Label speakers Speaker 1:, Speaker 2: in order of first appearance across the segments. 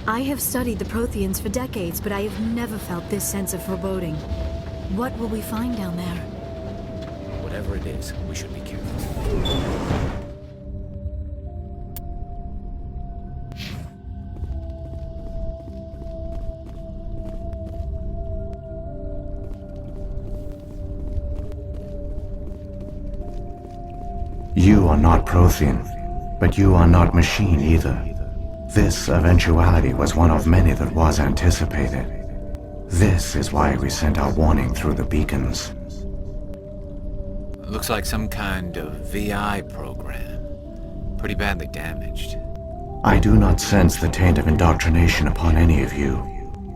Speaker 1: I have studied the Protheans for decades, but I have never felt this sense of foreboding. What will we find down there?
Speaker 2: Whatever it is, we should be careful.
Speaker 3: You are not Prothean, but you are not machine either. This eventuality was one of many that was anticipated. This is why we sent our warning through the beacons.
Speaker 2: Looks like some kind of VI program. Pretty badly damaged.
Speaker 3: I do not sense the taint of indoctrination upon any of you,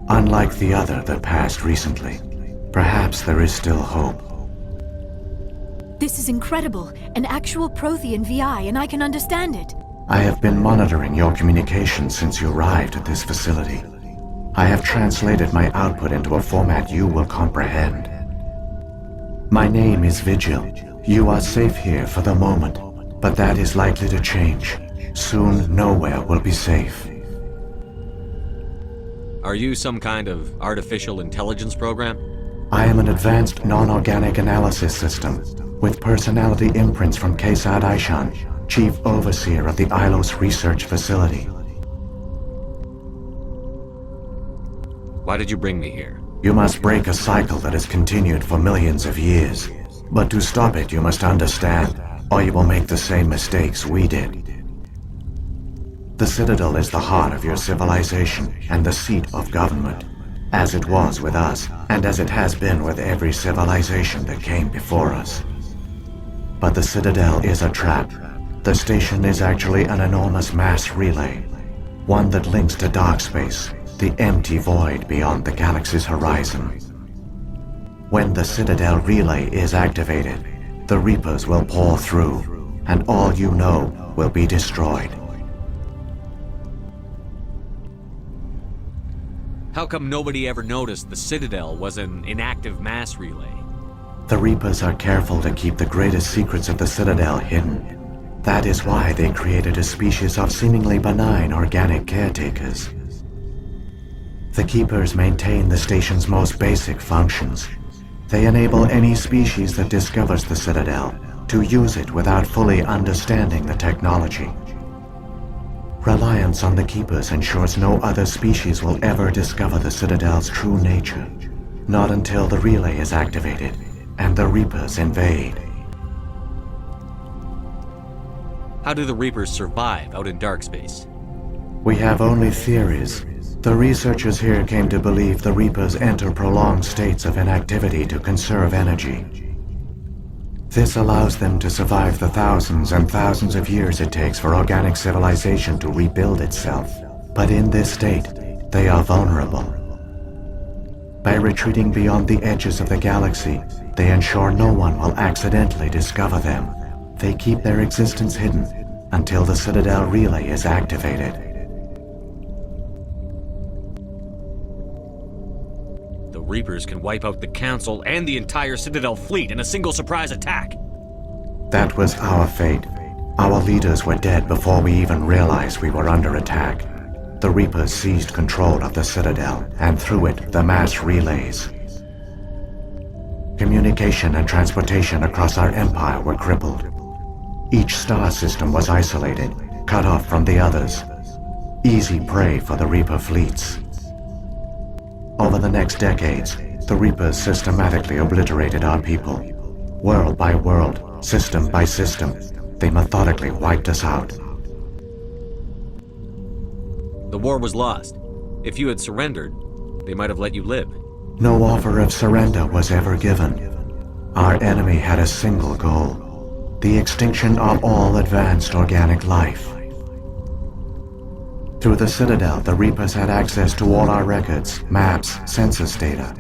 Speaker 3: unlike the other that passed recently. Perhaps there is still hope.
Speaker 1: This is incredible. An actual Prothean VI, and I can understand it.
Speaker 3: I have been monitoring your communications since you arrived at this facility. I have translated my output into a format you will comprehend. My name is Vigil. You are safe here for the moment, but that is likely to change. Soon, nowhere will be safe.
Speaker 4: Are you some kind of artificial intelligence program?
Speaker 3: I am an advanced non-organic analysis system, with personality imprints from Kesad Aishan, Chief Overseer of the Ilos Research Facility.
Speaker 4: Why did you bring me here?
Speaker 3: You must break a cycle that has continued for millions of years. But to stop it, you must understand, or you will make the same mistakes we did. The Citadel is the heart of your civilization and the seat of government, as it was with us, and as it has been with every civilization that came before us. But the Citadel is a trap. The station is actually an enormous mass relay, one that links to dark space, the empty void beyond the galaxy's horizon. When the Citadel relay is activated, the Reapers will pour through, and all you know will be destroyed.
Speaker 4: How come nobody ever noticed the Citadel was an inactive mass relay?
Speaker 3: The Reapers are careful to keep the greatest secrets of the Citadel hidden. That is why they created a species of seemingly benign organic caretakers. The Keepers maintain the station's most basic functions. They enable any species that discovers the Citadel to use it without fully understanding the technology. Reliance on the Keepers ensures no other species will ever discover the Citadel's true nature, not until the relay is activated and the Reapers invade.
Speaker 4: How do the Reapers survive out in dark space?
Speaker 3: We have only theories. The researchers here came to believe the Reapers enter prolonged states of inactivity to conserve energy. This allows them to survive the thousands and thousands of years it takes for organic civilization to rebuild itself. But in this state, they are vulnerable. By retreating beyond the edges of the galaxy, they ensure no one will accidentally discover them. They keep their existence hidden until the Citadel relay is activated.
Speaker 4: The Reapers can wipe out the Council and the entire Citadel fleet in a single surprise attack.
Speaker 3: That was our fate. Our leaders were dead before we even realized we were under attack. The Reapers seized control of the Citadel, and through it, the mass relays. Communication and transportation across our empire were crippled. Each star system was isolated, cut off from the others. Easy prey for the Reaper fleets. Over the next decades, the Reapers systematically obliterated our people. World by world, system by system, they methodically wiped us out.
Speaker 4: The war was lost. If you had surrendered, they might have let you live.
Speaker 3: No offer of surrender was ever given. Our enemy had a single goal: the extinction of all advanced organic life. Through the Citadel, the Reapers had access to all our records, maps, census data.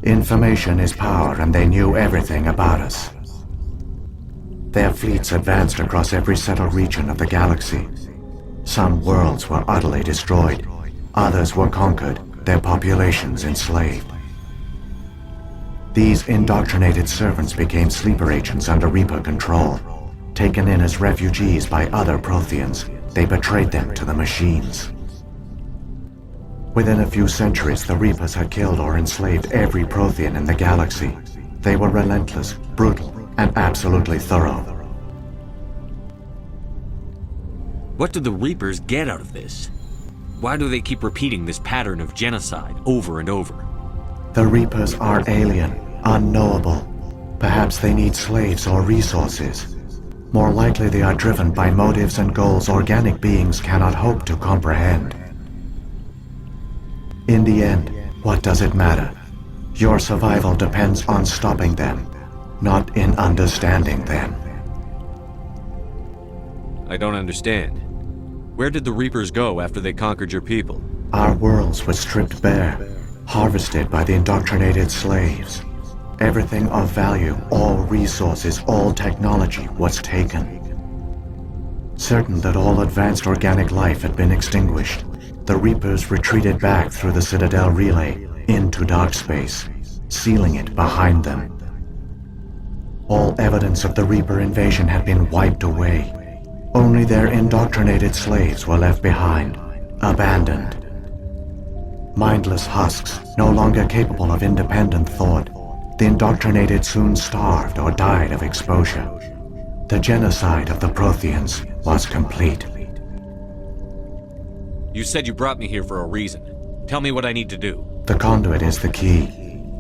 Speaker 3: Information is power, and they knew everything about us. Their fleets advanced across every settled region of the galaxy. Some worlds were utterly destroyed, others were conquered, their populations enslaved. These indoctrinated servants became sleeper agents under Reaper control. Taken in as refugees by other Protheans, they betrayed them to the machines. Within a few centuries, the Reapers had killed or enslaved every Prothean in the galaxy. They were relentless, brutal, and absolutely thorough.
Speaker 4: What do the Reapers get out of this? Why do they keep repeating this pattern of genocide over and over?
Speaker 3: The Reapers are alien, unknowable. Perhaps they need slaves or resources. More likely they are driven by motives and goals organic beings cannot hope to comprehend. In the end, what does it matter? Your survival depends on stopping them, not in understanding them.
Speaker 4: I don't understand. Where did the Reapers go after they conquered your people?
Speaker 3: Our worlds were stripped bare, harvested by the indoctrinated slaves. Everything of value, all resources, all technology was taken. Certain that all advanced organic life had been extinguished, the Reapers retreated back through the Citadel relay into dark space, sealing it behind them. All evidence of the Reaper invasion had been wiped away. Only their indoctrinated slaves were left behind, abandoned. Mindless husks, no longer capable of independent thought, the indoctrinated soon starved or died of exposure. The genocide of the Protheans was complete.
Speaker 4: You said you brought me here for a reason. Tell me what I need to do.
Speaker 3: The conduit is the key.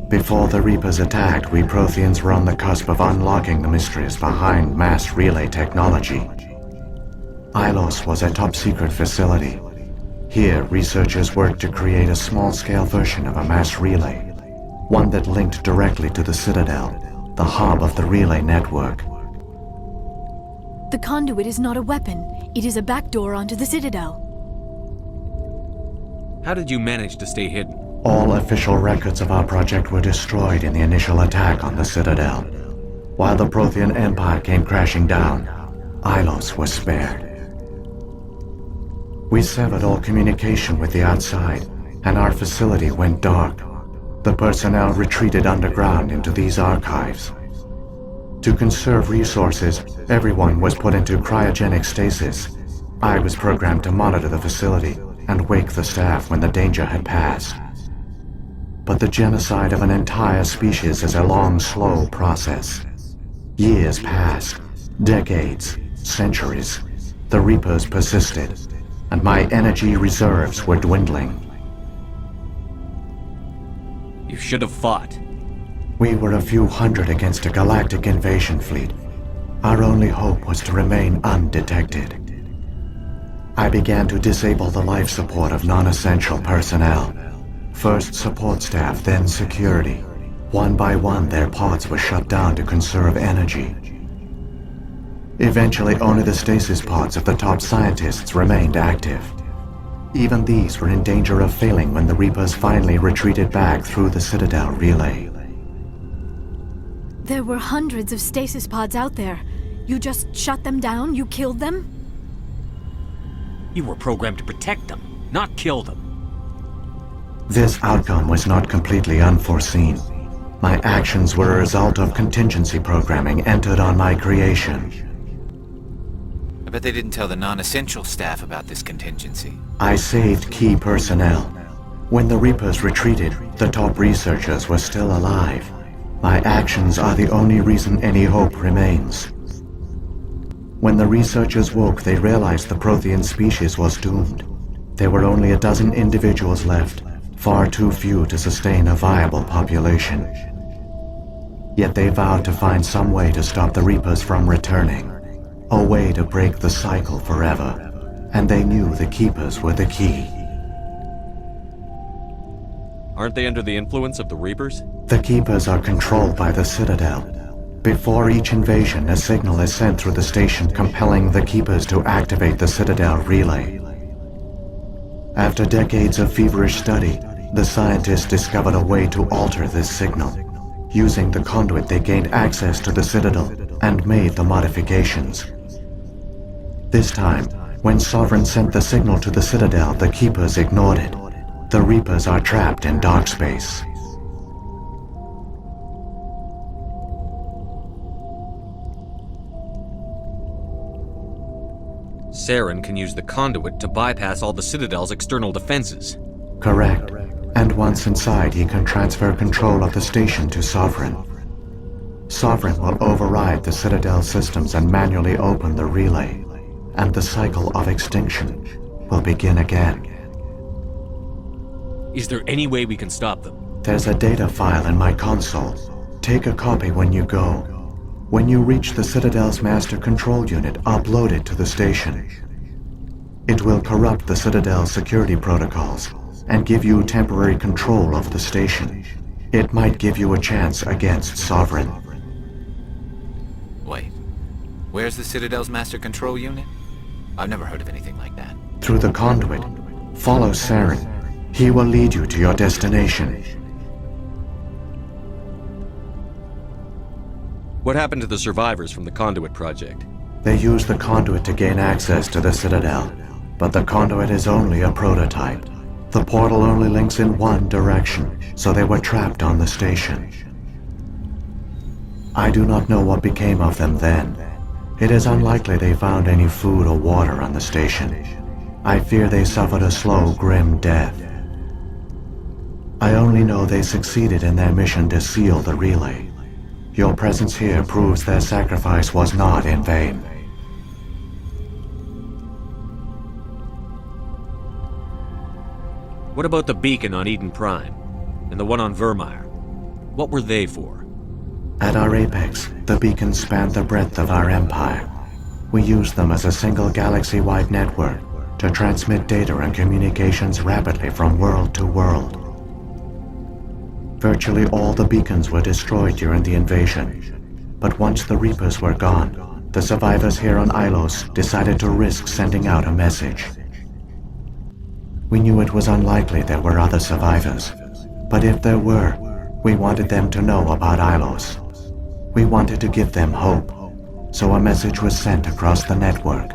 Speaker 3: Before the Reapers attacked, we Protheans were on the cusp of unlocking the mysteries behind mass relay technology. Ilos was a top-secret facility. Here, researchers worked to create a small-scale version of a mass relay, one that linked directly to the Citadel, the hub of the relay network.
Speaker 1: The conduit is not a weapon. It is a backdoor onto the Citadel.
Speaker 4: How did you manage to stay hidden?
Speaker 3: All official records of our project were destroyed in the initial attack on the Citadel. While the Prothean Empire came crashing down, Ilos was spared. We severed all communication with the outside, and our facility went dark. The personnel retreated underground into these archives. To conserve resources, everyone was put into cryogenic stasis. I was programmed to monitor the facility and wake the staff when the danger had passed. But the genocide of an entire species is a long, slow process. Years passed, decades, centuries. The Reapers persisted, and my energy reserves were dwindling.
Speaker 4: You should have fought.
Speaker 3: We were a few hundred against a galactic invasion fleet. Our only hope was to remain undetected. I began to disable the life support of non-essential personnel. First support staff, then security. One by one, their pods were shut down to conserve energy. Eventually, only the stasis pods of the top scientists remained active. Even these were in danger of failing when the Reapers finally retreated back through the Citadel relay.
Speaker 1: There were hundreds of stasis pods out there. You just shut them down? You killed them?
Speaker 4: You were programmed to protect them, not kill them.
Speaker 3: This outcome was not completely unforeseen. My actions were a result of contingency programming entered on my creation.
Speaker 2: I bet they didn't tell the non-essential staff about this contingency.
Speaker 3: I saved key personnel. When the Reapers retreated, the top researchers were still alive. My actions are the only reason any hope remains. When the researchers woke, they realized the Prothean species was doomed. There were only a dozen individuals left, far too few to sustain a viable population. Yet they vowed to find some way to stop the Reapers from returning. A way to break the cycle forever. And they knew the Keepers were the key.
Speaker 4: Aren't they under the influence of the Reapers?
Speaker 3: The Keepers are controlled by the Citadel. Before each invasion, a signal is sent through the station compelling the Keepers to activate the Citadel relay. After decades of feverish study, the scientists discovered a way to alter this signal. Using the conduit, they gained access to the Citadel and made the modifications. This time, when Sovereign sent the signal to the Citadel, the Keepers ignored it. The Reapers are trapped in dark space.
Speaker 4: Saren can use the conduit to bypass all the Citadel's external defenses.
Speaker 3: Correct. And once inside, he can transfer control of the station to Sovereign. Sovereign will override the Citadel systems and manually open the relay, and the cycle of extinction will begin again.
Speaker 4: Is there any way we can stop them?
Speaker 3: There's a data file in my console. Take a copy when you go. When you reach the Citadel's master control unit, upload it to the station. It will corrupt the Citadel's security protocols and give you temporary control of the station. It might give you a chance against Sovereign.
Speaker 2: Wait, where's the Citadel's master control unit? I've never heard of anything like that.
Speaker 3: Through the conduit, follow Saren. He will lead you to your destination.
Speaker 4: What happened to the survivors from the Conduit project?
Speaker 3: They use the conduit to gain access to the Citadel, but the conduit is only a prototype. The portal only links in one direction, so they were trapped on the station. I do not know what became of them then. It is unlikely they found any food or water on the station. I fear they suffered a slow, grim death. I only know they succeeded in their mission to seal the relay. Your presence here proves their sacrifice was not in vain.
Speaker 4: What about the beacon on Eden Prime? And the one on Vermeer? What were they for?
Speaker 3: At our apex, the beacons spanned the breadth of our empire. We used them as a single galaxy-wide network to transmit data and communications rapidly from world to world. Virtually all the beacons were destroyed during the invasion, but once the Reapers were gone, the survivors here on Ilos decided to risk sending out a message. We knew it was unlikely there were other survivors, but if there were, we wanted them to know about Ilos. We wanted to give them hope, so a message was sent across the network.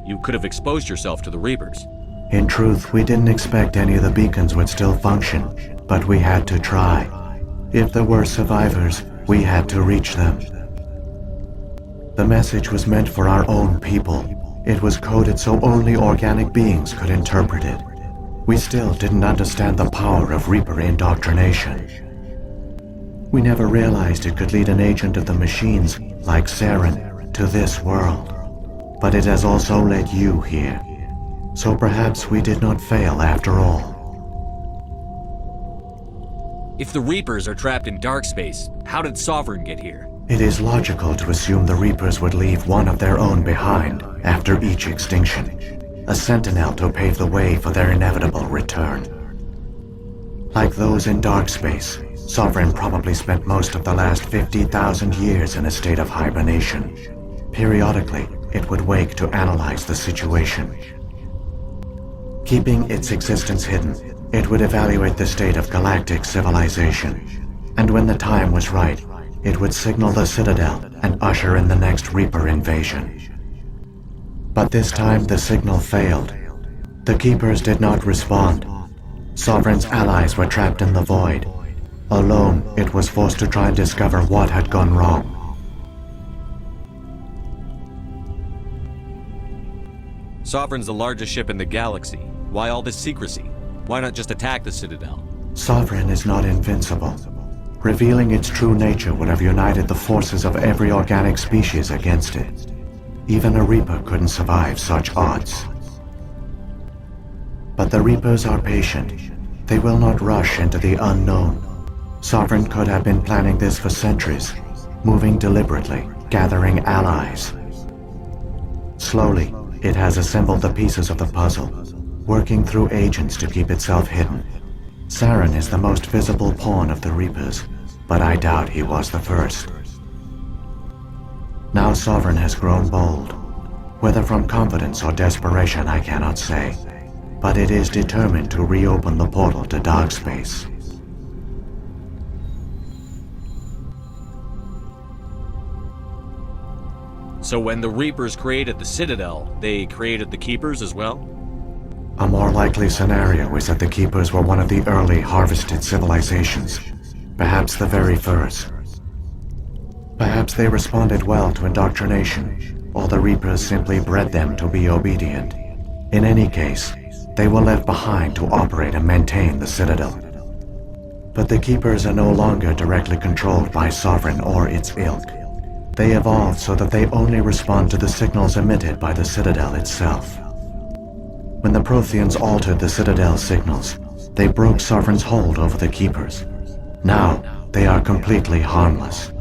Speaker 4: You could have exposed yourself to the Reapers.
Speaker 3: In truth, we didn't expect any of the beacons would still function, but we had to try. If there were survivors, we had to reach them. The message was meant for our own people. It was coded so only organic beings could interpret it. We still didn't understand the power of Reaper indoctrination. We never realized it could lead an agent of the machines, like Saren, to this world. But it has also led you here. So perhaps we did not fail after all.
Speaker 4: If the Reapers are trapped in dark space, how did Sovereign get here?
Speaker 3: It is logical to assume the Reapers would leave one of their own behind after each extinction, a sentinel to pave the way for their inevitable return. Like those in dark space, Sovereign probably spent most of the last 50,000 years in a state of hibernation. Periodically, it would wake to analyze the situation. Keeping its existence hidden, it would evaluate the state of galactic civilization, and when the time was right, it would signal the Citadel and usher in the next Reaper invasion. But this time the signal failed. The Keepers did not respond. Sovereign's allies were trapped in the void. Alone, it was forced to try and discover what had gone wrong.
Speaker 4: Sovereign's the largest ship in the galaxy. Why all this secrecy? Why not just attack the Citadel?
Speaker 3: Sovereign is not invincible. Revealing its true nature would have united the forces of every organic species against it. Even a Reaper couldn't survive such odds. But the Reapers are patient. They will not rush into the unknown. Sovereign could have been planning this for centuries, moving deliberately, gathering allies. Slowly, it has assembled the pieces of the puzzle, working through agents to keep itself hidden. Saren is the most visible pawn of the Reapers, but I doubt he was the first. Now Sovereign has grown bold. Whether from confidence or desperation, I cannot say, but it is determined to reopen the portal to dark space.
Speaker 4: So when the Reapers created the Citadel, they created the Keepers as well?
Speaker 3: A more likely scenario is that the Keepers were one of the early harvested civilizations, perhaps the very first. Perhaps they responded well to indoctrination, or the Reapers simply bred them to be obedient. In any case, They were left behind to operate and maintain the Citadel. But the Keepers are no longer directly controlled by Sovereign or its ilk. They evolved so that they only respond to the signals emitted by the Citadel itself. When the Protheans altered the Citadel's signals, they broke Sovereign's hold over the Keepers. Now, they are completely harmless.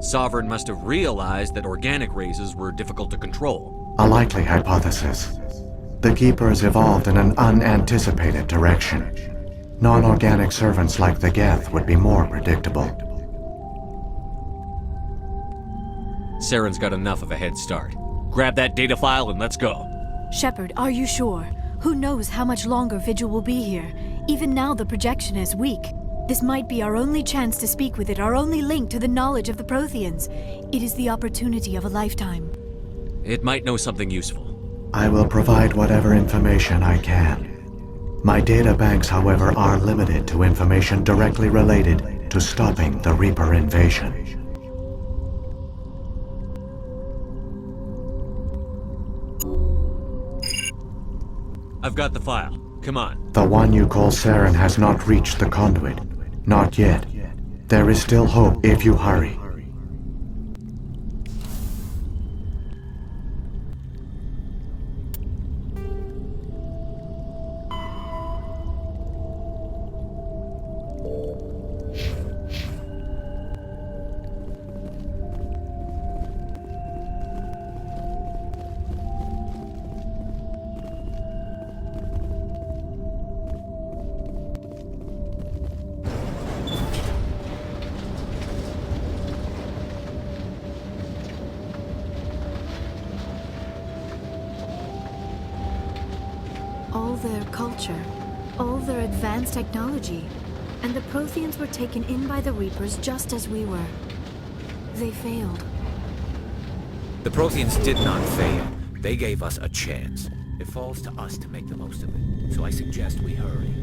Speaker 4: Sovereign must have realized that organic races were difficult to control.
Speaker 3: A likely hypothesis. The Keepers evolved in an unanticipated direction. Non-organic servants like the Geth would be more predictable.
Speaker 4: Saren's got enough of a head start. Grab that data file and let's go.
Speaker 1: Shepard, are you sure? Who knows how much longer Vigil will be here? Even now the projection is weak. This might be our only chance to speak with it, our only link to the knowledge of the Protheans. It is the opportunity of a lifetime.
Speaker 4: It might know something useful.
Speaker 3: I will provide whatever information I can. My data banks, however, are limited to information directly related to stopping the Reaper invasion.
Speaker 4: I've got the file. Come on.
Speaker 3: The one you call Saren has not reached the conduit. Not yet. There is still hope if you hurry.
Speaker 1: All their culture, all their advanced technology, and the Protheans were taken in by the Reapers just as we were. They failed.
Speaker 2: The Protheans did not fail. They gave us a chance. It falls to us to make the most of it. So I suggest we hurry.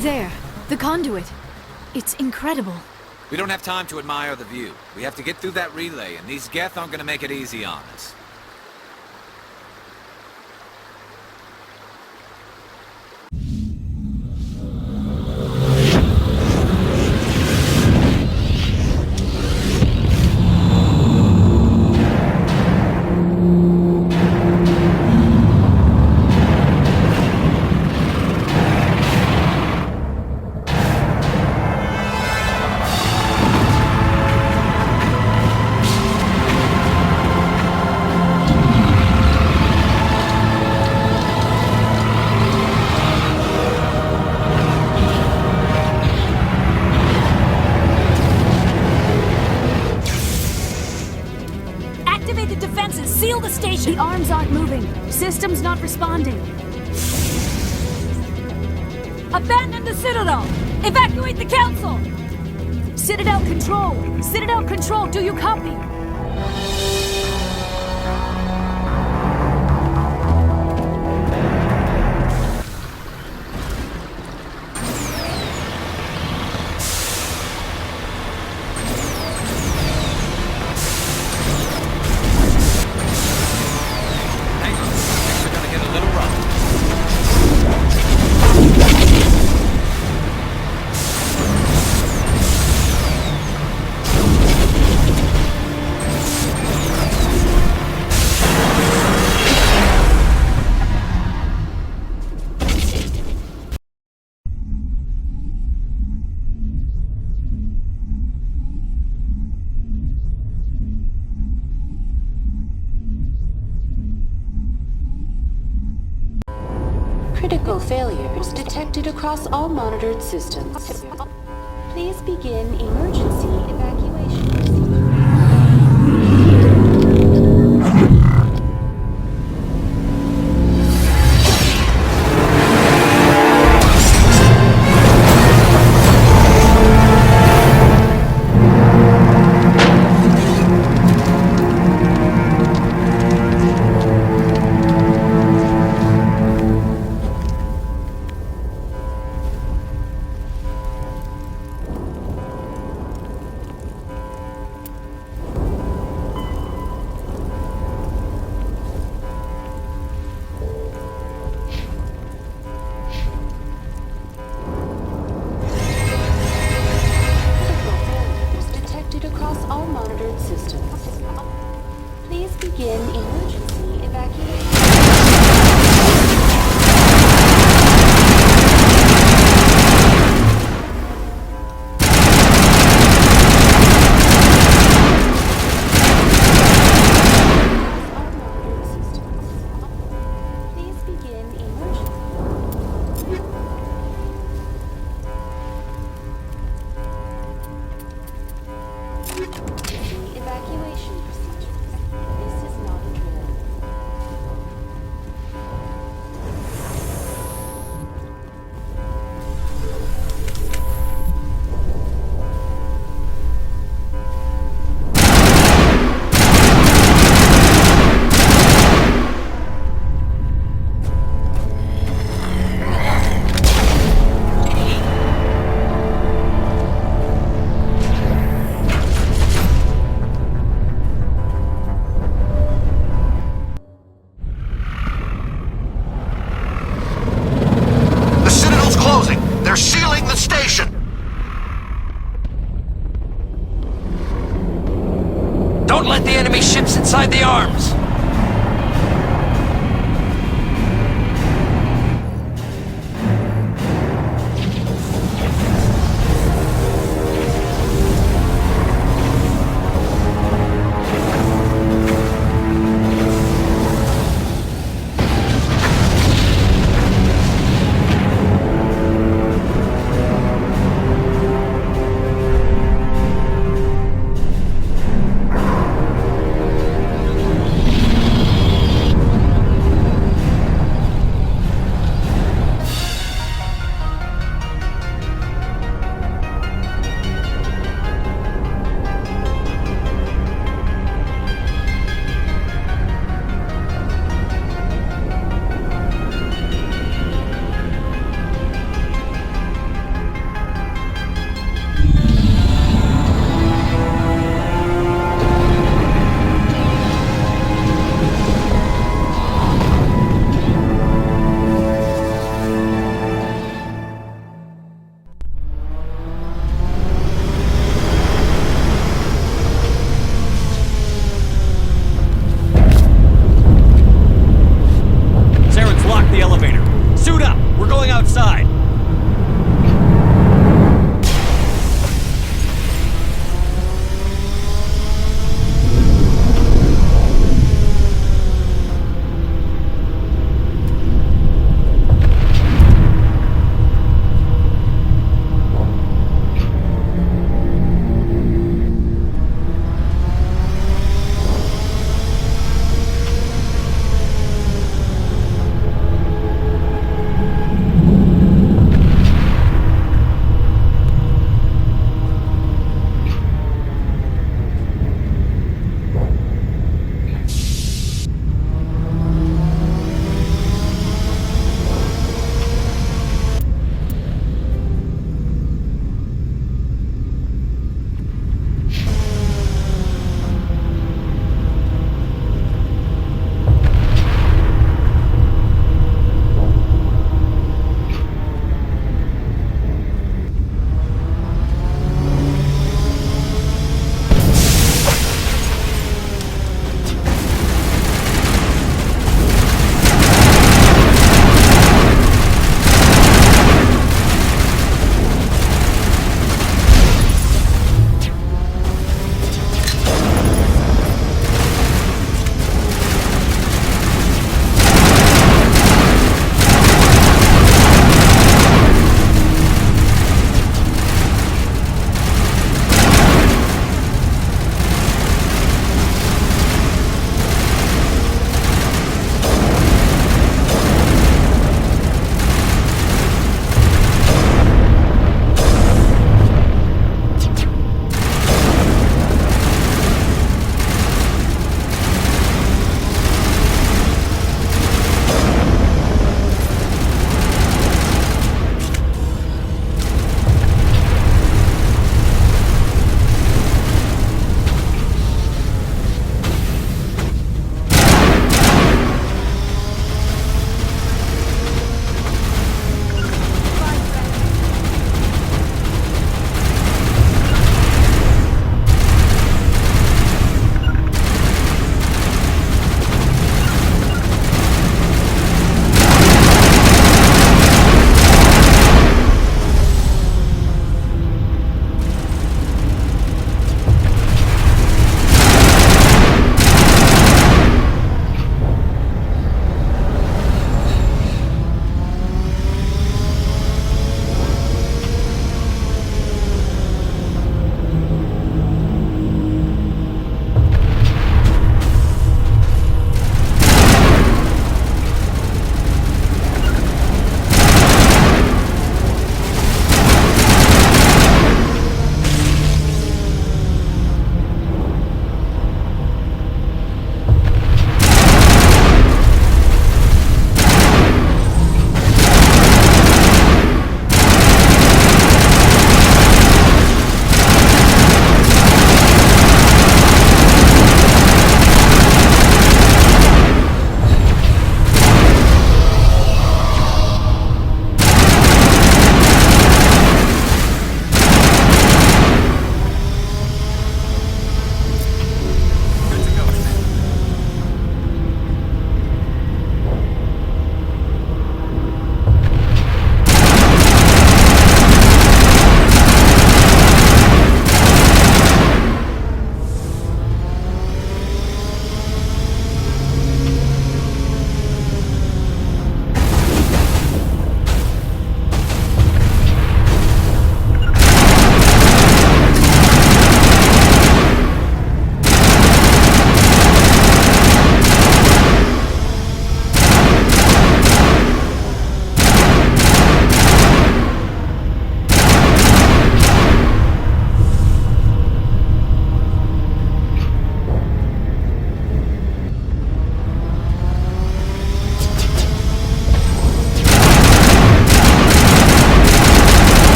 Speaker 1: There, the conduit. It's incredible.
Speaker 2: We don't have time to admire the view. We have to get through that relay, and these Geth aren't gonna make it easy on us.
Speaker 1: Seal the station! The arms aren't moving. System's not responding.
Speaker 5: Abandon the Citadel! Evacuate the Council!
Speaker 1: Citadel Control! Citadel Control, do you copy?
Speaker 6: Critical failures detected across all monitored systems. Please begin emergency evacuation procedure.
Speaker 4: the elevator. Suit up! We're going outside!